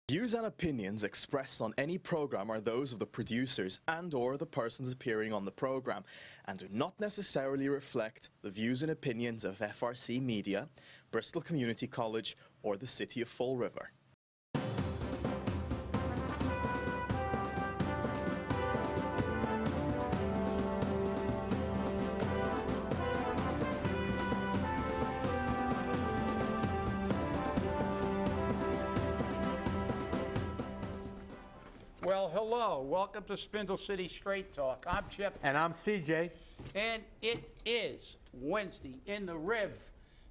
Views and opinions expressed on any program are those of the producers and/or the persons appearing on the program and do not necessarily reflect the views and opinions of FRC Media, Bristol Community College, or the City of Fall River. Well, hello. Welcome to Spindle City Straight Talk. I'm Chip. And I'm CJ. And it is Wednesday in the Riv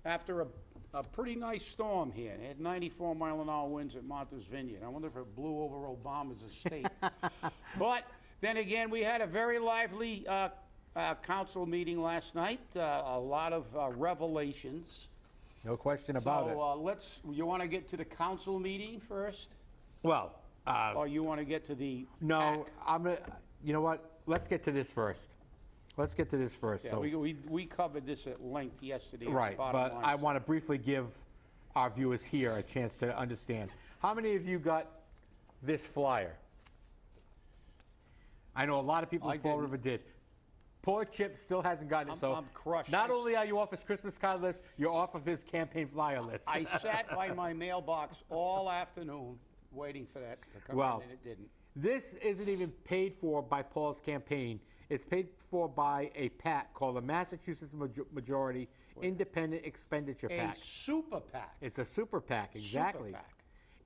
after a pretty nice storm here. It had 94-mile-an-hour winds at Martha's Vineyard. I wonder if it blew over Obama's estate. But then again, we had a very lively council meeting last night. A lot of revelations. No question about it. So you want to get to the council meeting first? Well, or you want to get to the no, PAC? I'm gonna. You know what? Let's get to this first. Let's get to this first. Yeah, so, we covered this at length yesterday. right, but I want to briefly give our viewers here a chance to understand. How many of you got this flyer? I know a lot of people in Fall River did. Poor Chip still hasn't gotten it, so I'm crushed. Not only are you off his Christmas card list, you're off of his campaign flyer list. I sat by my mailbox all afternoon waiting for that to come in, and it didn't. This isn't even paid for by Paul's campaign. It's paid for by a PAC called the Massachusetts Majority Independent Expenditure PAC. A super PAC. It's a super PAC, exactly. Super PAC.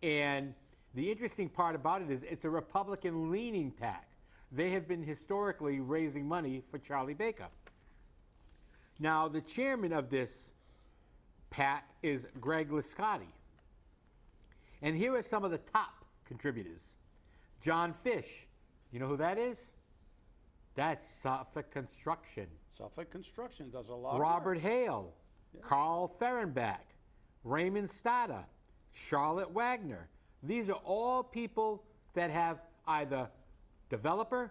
And the interesting part about it is it's a Republican-leaning PAC. They have been historically raising money for Charlie Baker. Now, the chairman of this PAC is Greg Liscotti. And here are some of the top contributors. John Fish. You know who that is? That's Suffolk Construction. Suffolk Construction does a lot Robert of work. Hale. Yeah. Carl Ferenbach. Raymond Stata. Charlotte Wagner. These are all people that have either developer,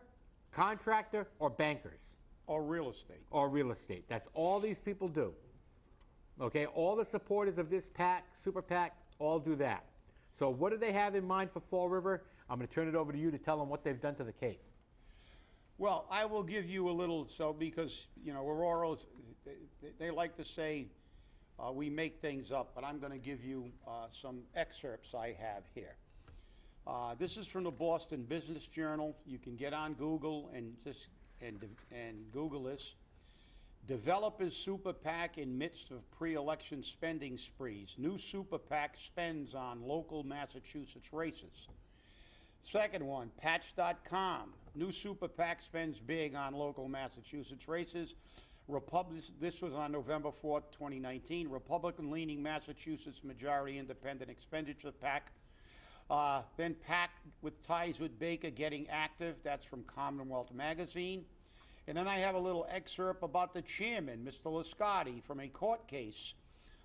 contractor, or bankers. Or real estate. Or real estate. That's all these people do. Okay, all the supporters of this PAC, Super PAC, all do that. So what do they have in mind for Fall River? I'm going to turn it over to you to tell them what they've done to the Cape. Well, I will give you a little, because, we're all, they like to say we make things up, but I'm going to give you some excerpts I have here. This is from the Boston Business Journal. You can get on Google and Google this. Developers Super PAC in midst of pre-election spending sprees. New Super PAC spends on local Massachusetts races. Second one, Patch.com. New Super PAC spends big on local Massachusetts races. This was on November 4th, 2019. Republican-leaning Massachusetts Majority Independent Expenditure PAC. Then PAC with ties with Baker getting active. That's from Commonwealth Magazine. And then I have a little excerpt about the chairman, Mr. Liscotti, from a court case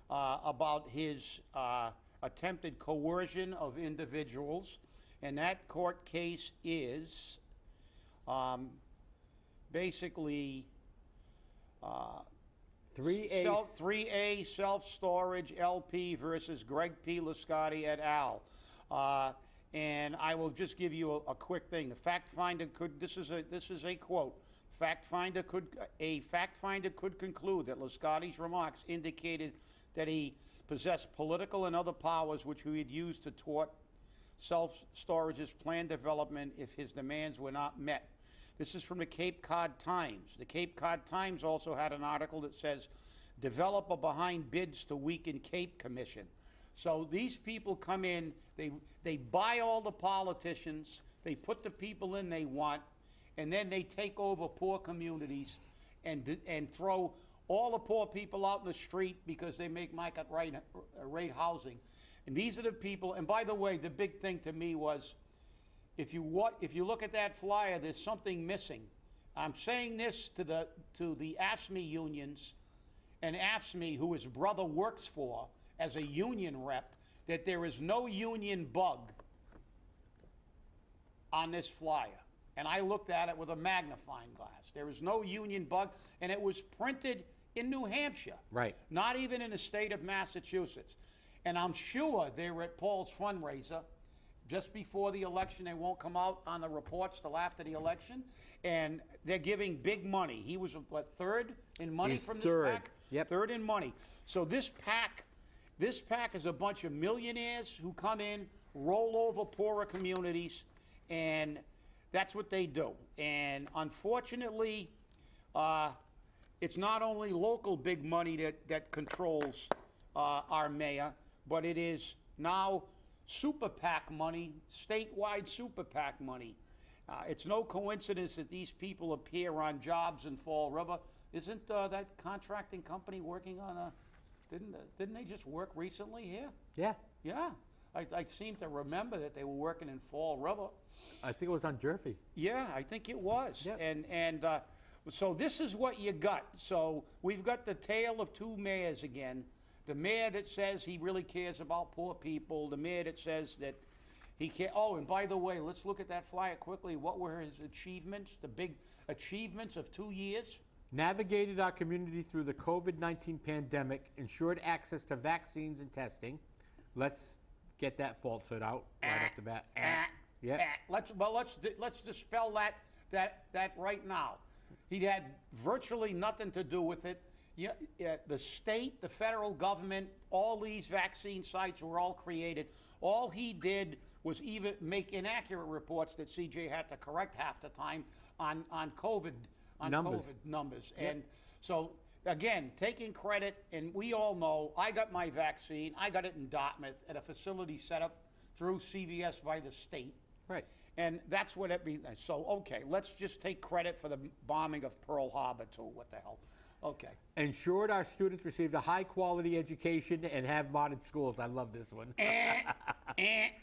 about his attempted coercion of individuals. And that court case is basically 3A Self-Storage LP versus Greg P. Liscotti et al. And I will just give you a quick thing. The fact finder could, this is a quote, a fact finder could conclude that Liscotti's remarks indicated that he possessed political and other powers which he had used to thwart self-storage's planned development if his demands were not met. This is from the Cape Cod Times. The Cape Cod Times also had an article that says, developer behind bids to weaken Cape Commission. So these people come in, they buy all the politicians, they put the people in they want, and then they take over poor communities and throw all the poor people out in the street because they make market rate housing. And these are the people, and by the way, the big thing to me was, if you look at that flyer, there's something missing. I'm saying this to the AFSCME unions, and AFSCME, who his brother works for as a union rep, that there is no union bug on this flyer. And I looked at it with a magnifying glass. There is no union bug, and it was printed in New Hampshire. Right. Not even in the state of Massachusetts. And I'm sure they were at Paul's fundraiser, just before the election. They won't come out on the reports till after the election. And they're giving big money. He was, what, third in money He's from this third. PAC? Yep. Third in money. So this PAC is a bunch of millionaires who come in, roll over poorer communities, and that's what they do. And unfortunately, it's not only local big money that controls our mayor, but it is now super PAC money, statewide super PAC money. It's no coincidence that these people appear on jobs in Fall River. Isn't that contracting company working on a? Didn't they just work recently here? Yeah. Yeah, I seem to remember that they were working in Fall River. I think it was on Jervey. Yeah, I think it was. Yep. And so this is what you got. So we've got the tale of two mayors again. The mayor that says he really cares about poor people. The mayor that says that he can't. Oh, and by the way, let's look at that flyer quickly. What were his achievements? The big achievements of 2 years? Navigated our community through the COVID-19 pandemic, ensured access to vaccines and testing. Let's get that falsehood out right off the bat. Yeah. Let's dispel that right now. He had virtually nothing to do with it. Yeah, the state, the federal government, all these vaccine sites were all created. All he did was even make inaccurate reports that CJ had to correct half the time on COVID numbers. Yep. And so again, taking credit, and we all know I got my vaccine. I got it in Dartmouth at a facility set up through CVS by the state. Right. And that's what it be. So, okay, let's just take credit for the bombing of Pearl Harbor, too. What the hell? Okay. Ensured our students received a high-quality education and have modern schools. I love this one.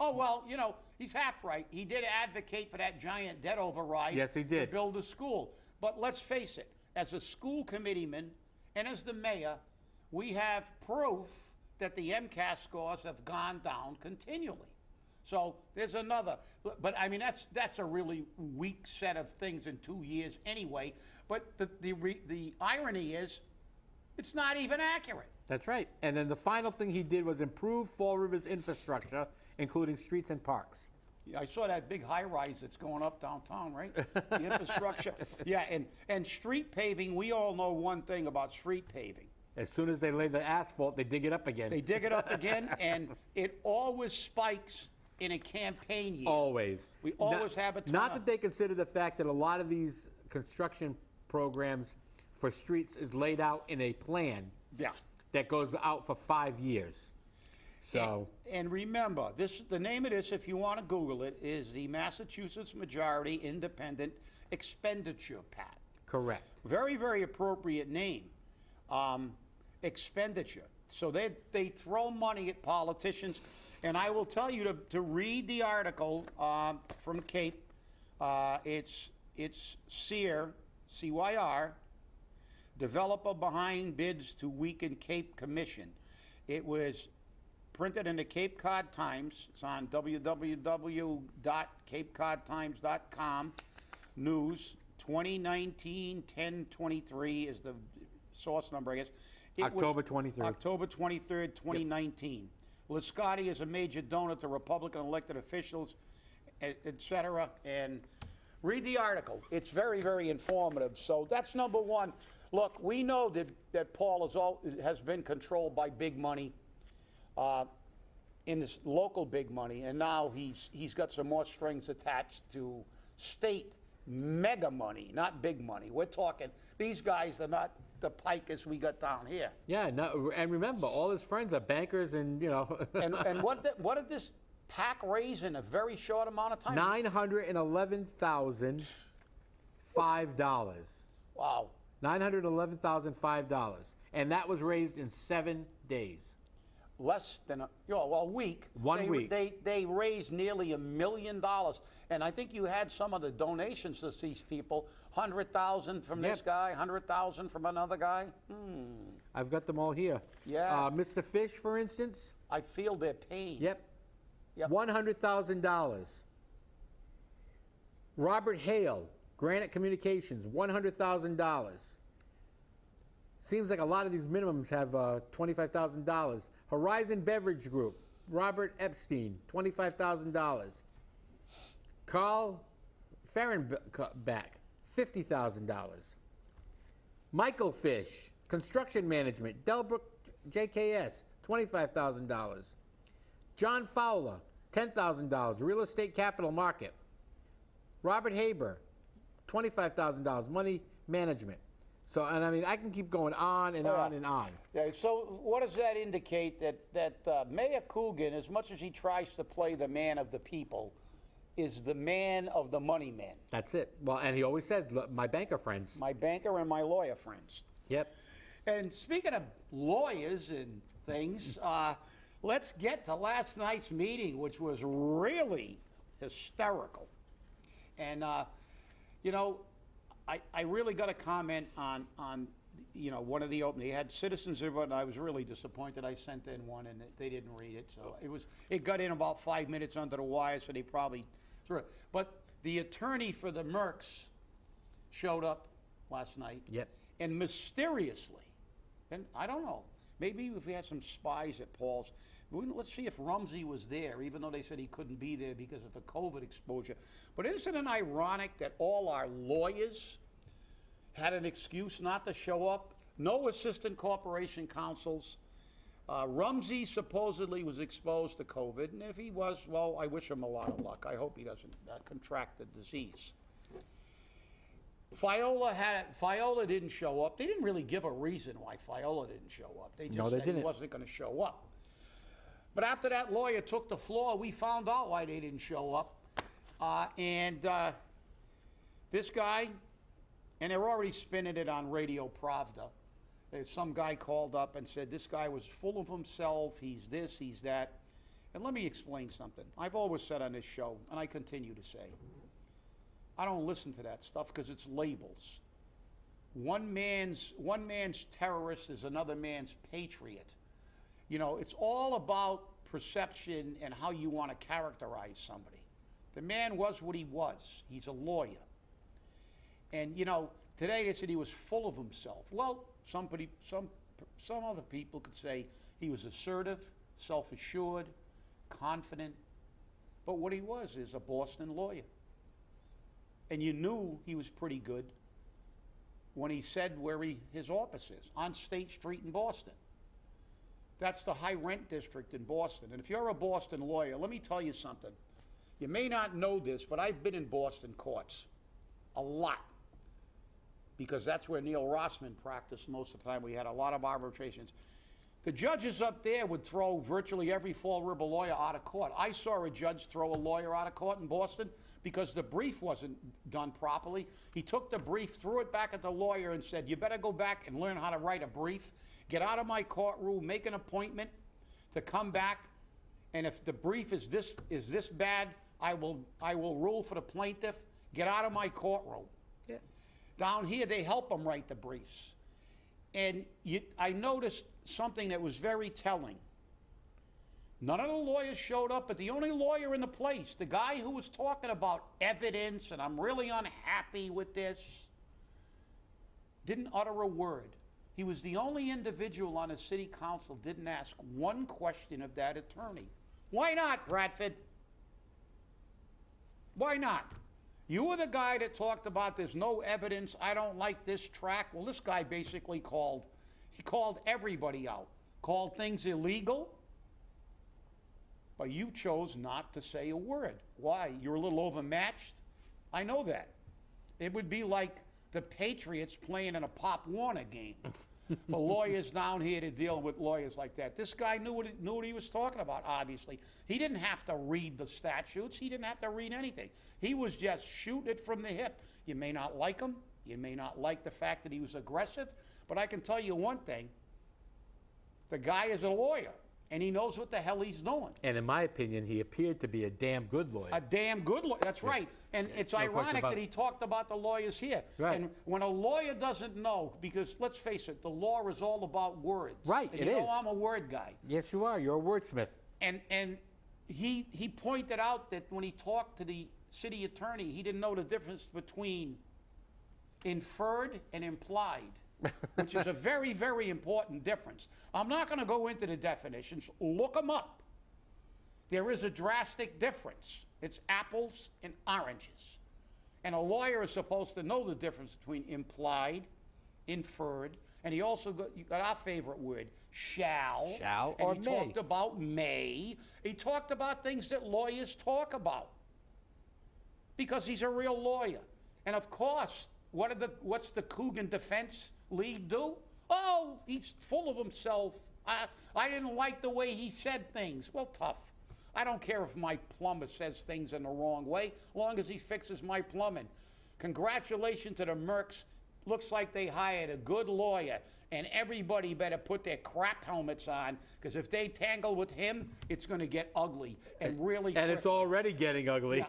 Oh, well, you know, he's half right. He did advocate for that giant debt override. Yes, he did. To build a school. But let's face it, as a school committeeman and as the mayor, we have proof that the MCAS scores have gone down continually. So there's another, but I mean, that's a really weak set of things in 2 years anyway. But the irony is, it's not even accurate. That's right. And then the final thing he did was improve Fall River's infrastructure, including streets and parks. Yeah, I saw that big high-rise that's going up downtown, right? The infrastructure. Yeah, and street paving, we all know one thing about street paving. As soon as they lay the asphalt, they dig it up again. They dig it up again, and it always spikes in a campaign year. Always. We always have a ton Not of- that they consider the fact that a lot of these construction programs for streets is laid out in a plan Yeah. that goes out for 5 years. So, And remember, the name of this, if you want to Google it, is the Massachusetts Majority Independent Expenditure PAC. correct. Very, very appropriate name. Expenditure. So they throw money at politicians. And I will tell you to read the article from Cape. It's CYR, CYR, developer behind bids to weaken Cape Commission. It was printed in the Cape Cod Times. It's on www.capecodtimes.com. News 2019-10-23 is the source number, I guess. It was October 23rd. October 23rd, 2019. Sahady is a major donor to Republican elected officials, et cetera. And read the article. It's very, very informative. So that's number one. Look, we know that Paul has been controlled by big money, in this local big money, and now he's got some more strings attached to state mega money, not big money. We're talking, these guys are not the pikers we got down here. Yeah, no, and remember, all his friends are bankers and, you know. And what did this PAC raise in a very short amount of time? $911,005. Wow. $911,005. And that was raised in 7 days. Less than a week. 1 week. They raised nearly $1 million. And I think you had some of the donations to these people, 100,000 from this Yep. guy, 100,000 from another guy. I've got them all here. Yeah. Mr. Fish, for instance. I feel their pain. Yep. Yep. $100,000. Robert Hale, Granite Communications, $100,000. Seems like a lot of these minimums have $25,000. Horizon Beverage Group, Robert Epstein, $25,000. Carl Fehrenbach, $50,000. Michael Fish, construction management, Delbrook JKS, $25,000. John Fowler, $10,000, real estate capital market. Robert Haber, $25,000, money management. So, and I mean, I can keep going on and on and on. Yeah, so what does that indicate? That Mayor Coogan, as much as he tries to play the man of the people, is the man of the money men. That's it. Well, and he always said, "Look, my banker friends." My banker and my lawyer friends. Yep. And speaking of lawyers and things, let's get to last night's meeting, which was really hysterical. And, you know, I really got to comment on one of the opening. They had citizens there, but I was really disappointed. I sent in one, and they didn't read it. So it got in about 5 minutes under the wire, so they probably threw it. But the attorney for the Merkts showed up last night. Yep. And mysteriously, and I don't know, maybe if we had some spies at Paul's, let's see if Rumsey was there, even though they said he couldn't be there because of the COVID exposure. But isn't it ironic that all our lawyers had an excuse not to show up? No assistant corporation counsels. Rumsey supposedly was exposed to COVID, and if he was, well, I wish him a lot of luck. I hope he doesn't contract the disease. Fiola didn't show up. They didn't really give a reason why Fiola didn't show up. They just said he wasn't going to show up. But after that lawyer took the floor, we found out why they didn't show up. This guy, and they're already spinning it on Radio Pravda. Some guy called up and said this guy was full of himself, he's this, he's that. And let me explain something. I've always said on this show, and I continue to say, I don't listen to that stuff because it's labels. One man's terrorist is another man's patriot. You know, it's all about perception and how you want to characterize somebody. The man was what he was. He's a lawyer. And, you know, today they said he was full of himself. Well, some other people could say he was assertive, self-assured, confident. But what he was is a Boston lawyer. And you knew he was pretty good when he said where his office is, on State Street in Boston. That's the high rent district in Boston. And if you're a Boston lawyer, let me tell you something. You may not know this, but I've been in Boston courts a lot, because that's where Neil Rossman practiced most of the time. We had a lot of arbitrations. The judges up there would throw virtually every Fall River lawyer out of court. I saw a judge throw a lawyer out of court in Boston because the brief wasn't done properly. He took the brief, threw it back at the lawyer, and said, you better go back and learn how to write a brief. Get out of my courtroom, make an appointment to come back, and if the brief is this bad, I will rule for the plaintiff. Get out of my courtroom. Yeah. Down here, they help them write the briefs. And I noticed something that was very telling. None of the lawyers showed up, but the only lawyer in the place, the guy who was talking about evidence, and I'm really unhappy with this, didn't utter a word. He was the only individual on the city council didn't ask one question of that attorney. Why not, Bradford? Why not? You were the guy that talked about there's no evidence, I don't like this track. Well, this guy basically called everybody out, called things illegal, but you chose not to say a word. Why? You're a little overmatched? I know that. It would be like the Patriots playing in a Pop Warner game. For lawyers down here to deal with lawyers like that. This guy knew what he was talking about, obviously. He didn't have to read the statutes. He didn't have to read anything. He was just shooting it from the hip. You may not like him. You may not like the fact that he was aggressive. But I can tell you one thing. The guy is a lawyer, and he knows what the hell he's doing. And in my opinion, he appeared to be a damn good lawyer. A damn good lawyer. That's right. And it's ironic that he talked about the lawyers here. Right. And when a lawyer doesn't know, because let's face it, the law is all about words. Right, and it you know is. I'm a word guy. Yes, you are. You're a wordsmith. And he pointed out that when he talked to the city attorney, he didn't know the difference between inferred and implied, which is a very, very important difference. I'm not going to go into the definitions. Look them up. There is a drastic difference. It's apples and oranges. And a lawyer is supposed to know the difference between implied, inferred, and he also you got our favorite word, shall. Shall and or he may. talked about may. He talked about things that lawyers talk about because he's a real lawyer. And of course, what's the Coogan Defense League do? Oh, he's full of himself. I didn't like the way he said things. Well, tough. I don't care if my plumber says things in the wrong way, as long as he fixes my plumbing. Congratulations to the Merkts. Looks like they hired a good lawyer, and everybody better put their crap helmets on, because if they tangle with him, it's going to get ugly and really And it's quickly. already getting ugly.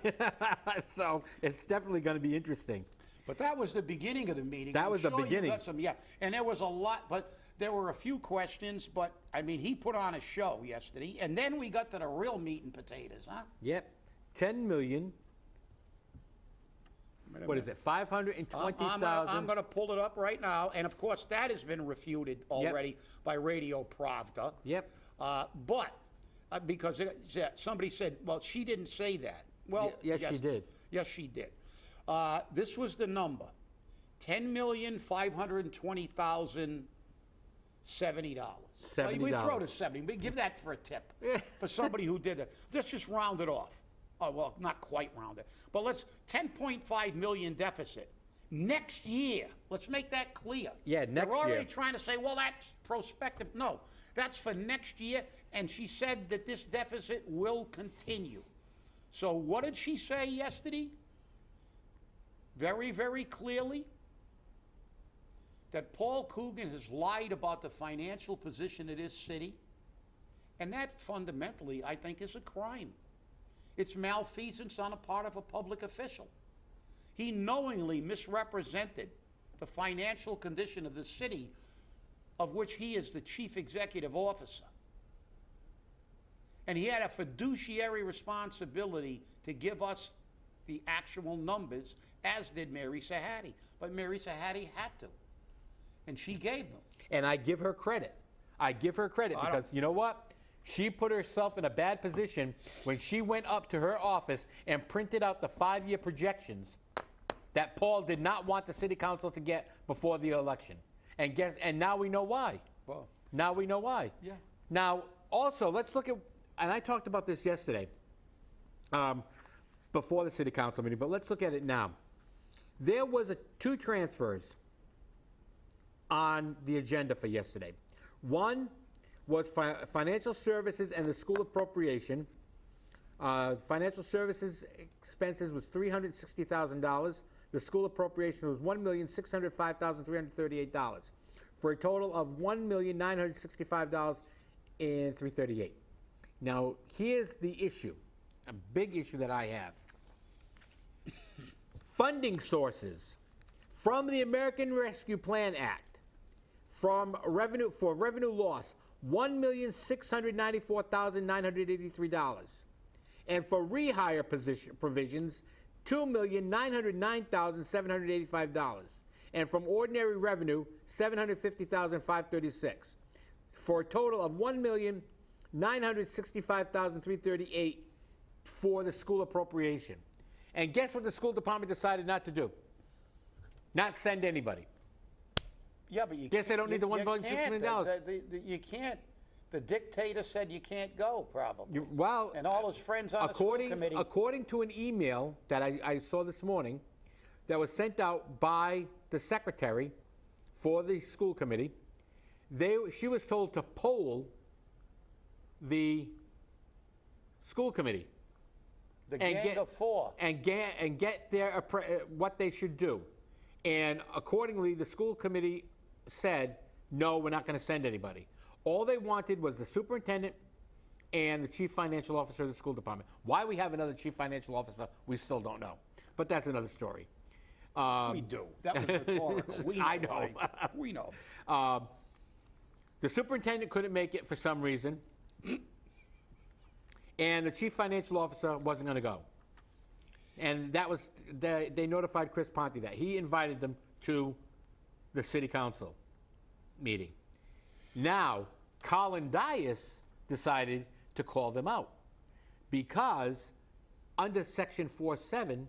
So it's definitely going to be interesting. But that was the beginning of the meeting. That I'm was the sure you beginning. got some, yeah, and there was a lot, but there were a few questions, but, I mean, he put on a show yesterday, and then we got to the real meat and potatoes, huh? Yep. 10 million. What is it? 520,000. I'm going to pull it up right now, and of course, that has been refuted already by Radio Pravda. Yep. Because somebody said, well, she didn't say that. Well, Yes, she did. Yes, she did. This was the number: $10,520,070. $70. We throw to 70. We give that for a tip for somebody who did it. Let's just round it off. Oh, well, not quite round it, but let's 10.5 million deficit next year. Let's make that clear. Yeah, next They're already year. trying to say, well, that's prospective. No, that's for next year, and she said that this deficit will continue. So what did she say yesterday? Very, very clearly, that Paul Coogan has lied about the financial position of this city, and that fundamentally, I think, is a crime. It's malfeasance on the part of a public official. He knowingly misrepresented the financial condition of the city, of which he is the chief executive officer. And he had a fiduciary responsibility to give us the actual numbers, as did Mary Sahady. But Mary Sahady had to, and she gave them. And I give her credit. I give her credit because you know what? She put herself in a bad position when she went up to her office and printed out the 5-year projections that Paul did not want the city council to get before the election. And now we know why. Well, Now we know why. yeah. Now, also, let's look at, and I talked about this yesterday, before the city council meeting, but let's look at it now. There was 2 transfers on the agenda for yesterday. One was financial services and the school appropriation. Financial services expenses was $360,000. The school appropriation was $1,605,338, for a total of $1,965,338. Now, here's the issue, a big issue that I have. Funding sources from the American Rescue Plan Act, for revenue loss, $1,694,983, and for rehire provisions, $2,909,785, and from ordinary revenue, $750,536, for a total of $1,965,338 for the school appropriation. And guess what the school department decided not to do? Not send anybody. Yeah, but you Guess they don't need the $1.6 million. You can't. The dictator said you can't go, probably. Well, and all his friends on the school committee. According to an email that I saw this morning that was sent out by the secretary for the school committee, she was told to poll the school committee. The gang of 4. And get their what they should do. And accordingly, the school committee said, no, we're not going to send anybody. All they wanted was the superintendent and the chief financial officer of the school department. Why we have another chief financial officer, we still don't know. But that's another story. We do. That was rhetorical. We know. I know. We know. The superintendent couldn't make it for some reason. And the chief financial officer wasn't going to go. And that was, they notified Chris Ponte that. He invited them to the city council meeting. Now, Colin Dias decided to call them out. because under Section 4.7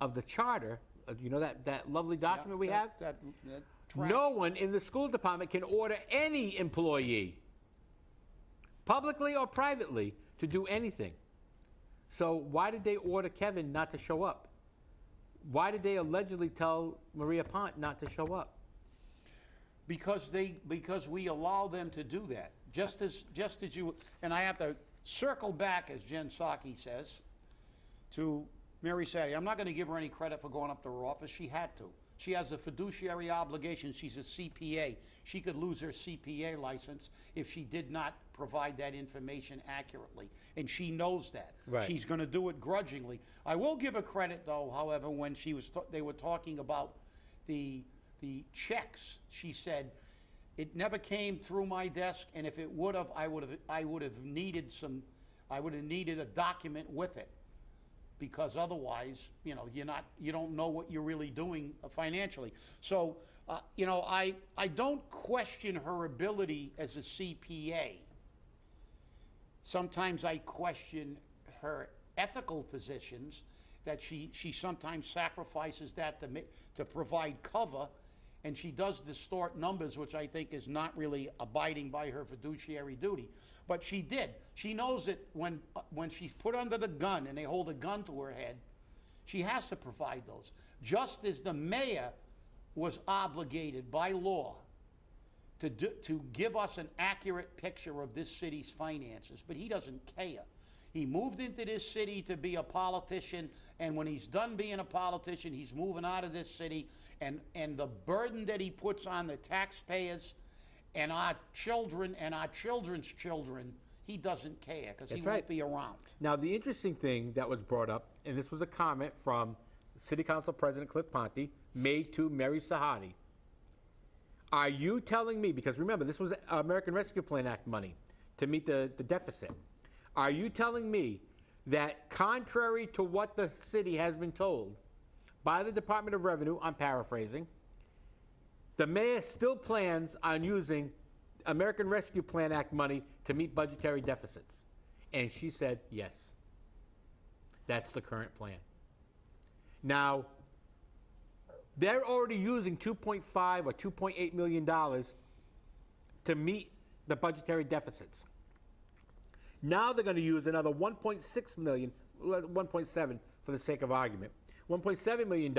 of the charter, you know that lovely document we have? That track. No one in the school department can order any employee, publicly or privately, to do anything. So why did they order Kevin not to show up? Why did they allegedly tell Maria Pont not to show up? Because we allow them to do that. Just as you, and I have to circle back, as Jen Psaki says, to Mary Sahady. I'm not going to give her any credit for going up to her office. She had to. She has a fiduciary obligation. She's a CPA. She could lose her CPA license if she did not provide that information accurately. And she knows that. Right. She's going to do it grudgingly. I will give her credit, though, however, when they were talking about the checks, she said, it never came through my desk, and if it would have, I would have needed a document with it. Because otherwise, you don't know what you're really doing financially. So, I don't question her ability as a CPA. Sometimes I question her ethical positions, that she sometimes sacrifices that to provide cover, and she does distort numbers, which I think is not really abiding by her fiduciary duty. But she did. She knows that when she's put under the gun and they hold a gun to her head, she has to provide those. Just as the mayor was obligated by law to give us an accurate picture of this city's finances, but he doesn't care. He moved into this city to be a politician, and when he's done being a politician, he's moving out of this city, and the burden that he puts on the taxpayers and our children and our children's children, he doesn't care, because he won't be around. Now, the interesting thing that was brought up, and this was a comment from City Council President Cliff Ponte, made to Mary Sahady. Are you telling me, because remember, this was American Rescue Plan Act money to meet the deficit. Are you telling me that contrary to what the city has been told by the Department of Revenue, I'm paraphrasing, the mayor still plans on using American Rescue Plan Act money to meet budgetary deficits? And she said, yes. That's the current plan. Now, they're already using $2.5 or $2.8 million to meet the budgetary deficits. Now they're going to use another 1.6 million, 1.7 for the sake of argument, $1.7 million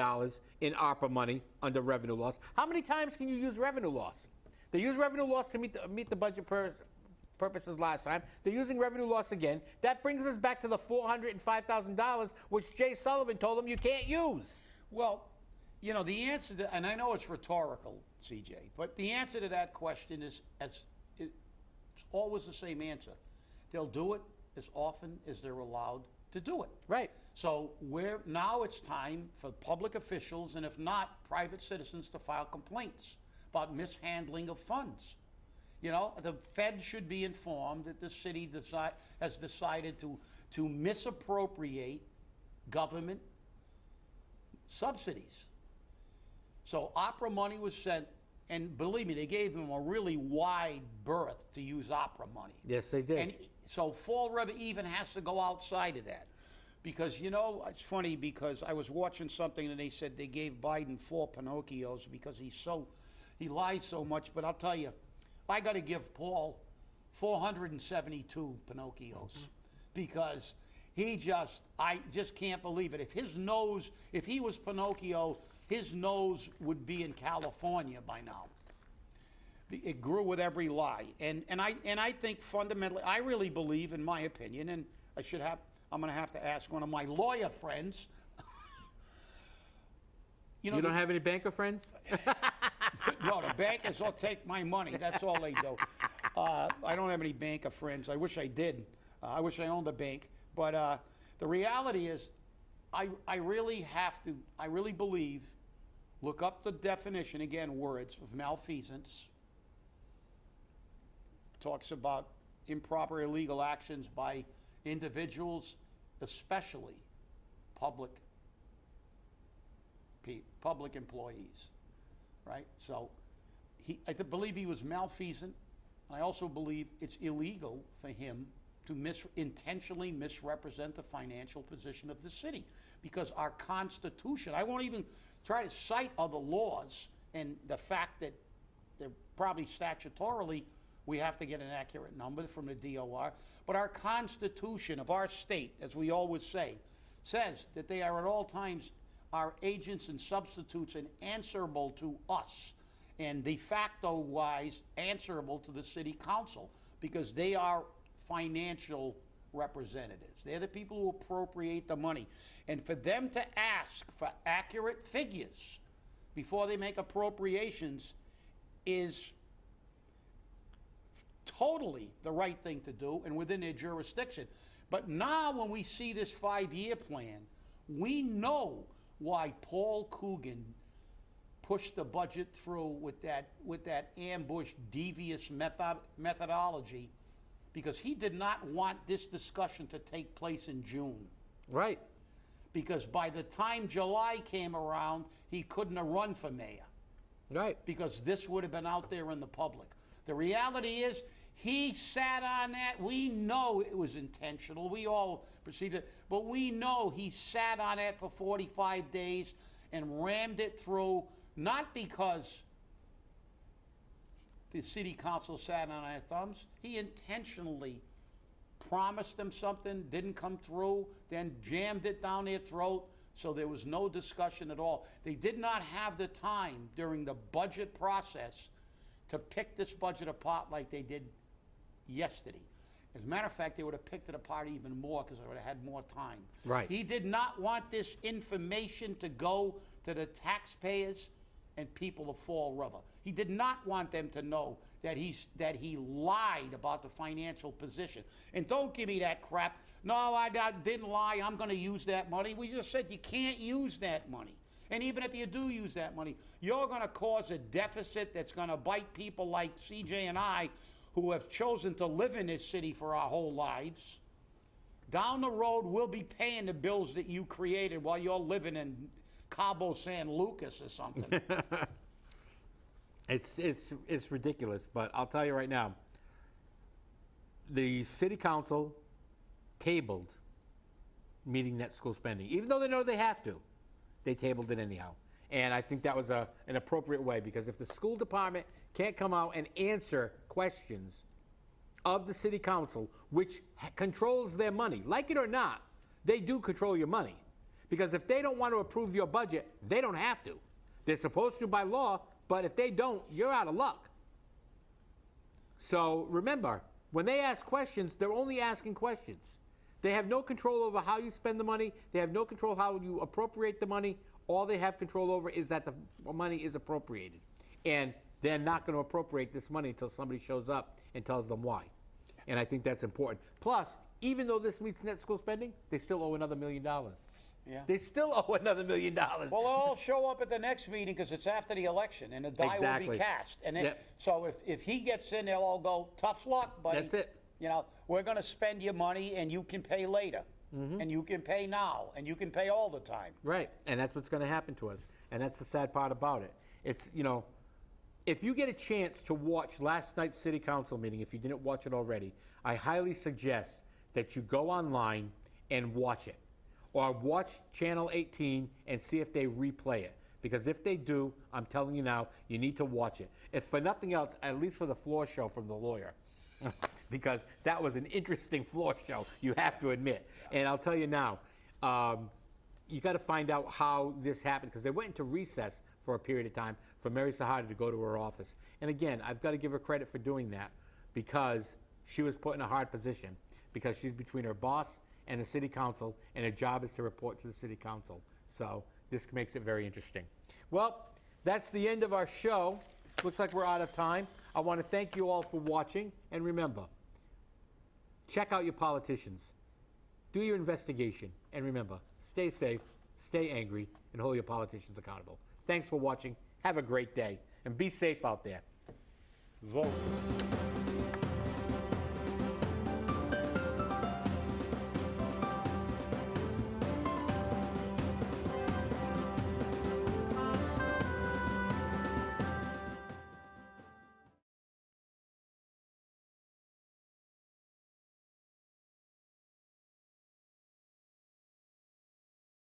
in ARPA money under revenue loss. How many times can you use revenue loss? They used revenue loss to meet the budget purposes last time. They're using revenue loss again. That brings us back to the $405,000, which Jay Sullivan told them you can't use. Well, the answer to, and I know it's rhetorical, CJ, but the answer to that question is it's always the same answer. They'll do it as often as they're allowed to do it. Right. So now it's time for public officials, and if not, private citizens, to file complaints about mishandling of funds. The Fed should be informed that the city has decided to misappropriate government subsidies. So opera money was sent, and believe me, they gave them a really wide berth to use opera money. Yes, they did. And so Fall River even has to go outside of that. Because, it's funny, because I was watching something and they said they gave Biden 4 Pinocchios because he lies so much. But I'll tell you, I got to give Paul 472 Pinocchios because I just can't believe it. If he was Pinocchio, his nose would be in California by now. It grew with every lie. And I think fundamentally, I really believe, in my opinion, and I'm going to have to ask one of my lawyer friends. You don't have any banker friends? No, the bankers will take my money. That's all they do. I don't have any banker friends. I wish I did. I wish I owned a bank. But the reality is, I really believe, look up the definition, again, words of malfeasance. Talks about improper illegal actions by individuals, especially public employees, right? So I believe he was malfeasant. I also believe it's illegal for him intentionally misrepresent the financial position of the city. Because our Constitution, I won't even try to cite other laws and the fact that they're probably statutorily, we have to get an accurate number from the DOR, but our Constitution of our state, as we always say, says that they are at all times our agents and substitutes and answerable to us, and de facto wise answerable to the city council, because they are financial representatives. They're the people who appropriate the money. And for them to ask for accurate figures before they make appropriations is totally the right thing to do and within their jurisdiction. But now when we see this 5-year plan, we know why Paul Coogan pushed the budget through with that ambush, devious methodology, because he did not want this discussion to take place in June. Right. Because by the time July came around, he couldn't have run for mayor. Right. Because this would have been out there in the public. The reality is, he sat on that. We know it was intentional. We all perceived it. But we know he sat on it for 45 days and rammed it through, not because the city council sat on their thumbs. He intentionally promised them something, didn't come through, then jammed it down their throat, so there was no discussion at all. They did not have the time during the budget process to pick this budget apart like they did yesterday. As a matter of fact, they would have picked it apart even more because they would have had more time. Right. He did not want this information to go to the taxpayers and people of Fall River. He did not want them to know that he lied about the financial position. And don't give me that crap. No, I didn't lie. I'm going to use that money. We just said you can't use that money. And even if you do use that money, you're going to cause a deficit that's going to bite people like CJ and I, who have chosen to live in this city for our whole lives. Down the road, we'll be paying the bills that you created while you're living in Cabo San Lucas or something. It's ridiculous, but I'll tell you right now, the city council tabled meeting net school spending. Even though they know they have to, they tabled it anyhow. And I think that was an appropriate way, because if the school department can't come out and answer questions of the city council, which controls their money, like it or not, they do control your money. Because if they don't want to approve your budget, they don't have to. They're supposed to by law, but if they don't, you're out of luck. So remember, when they ask questions, they're only asking questions. They have no control over how you spend the money. They have no control how you appropriate the money. All they have control over is that the money is appropriated. And they're not going to appropriate this money until somebody shows up and tells them why. And I think that's important. Plus, even though this meets net school spending, they still owe another $1 million. Yeah. They still owe another $1 million. Well, they'll all show up at the next meeting because it's after the election, and the die will be cast. And then, so if he gets in, they'll all go, tough luck, buddy. That's it. You know, we're going to spend your money, and you can pay later. And you can pay now, and you can pay all the time. Right, and that's what's going to happen to us. And that's the sad part about it. It's, you know, if you get a chance to watch last night's city council meeting, if you didn't watch it already, I highly suggest that you go online and watch it. Or watch Channel 18 and see if they replay it. Because if they do, I'm telling you now, you need to watch it. If for nothing else, at least for the floor show from the lawyer. Because that was an interesting floor show, you have to admit. And I'll tell you now, you got to find out how this happened, because they went into recess for a period of time for Mary Sahady to go to her office. And again, I've got to give her credit for doing that, because she was put in a hard position, because she's between her boss and the city council, and her job is to report to the city council. So this makes it very interesting. Well, that's the end of our show. Looks like we're out of time. I want to thank you all for watching, and remember, check out your politicians. Do your investigation, and remember, stay safe, stay angry, and hold your politicians accountable. Thanks for watching. Have a great day, and be safe out there. Vote.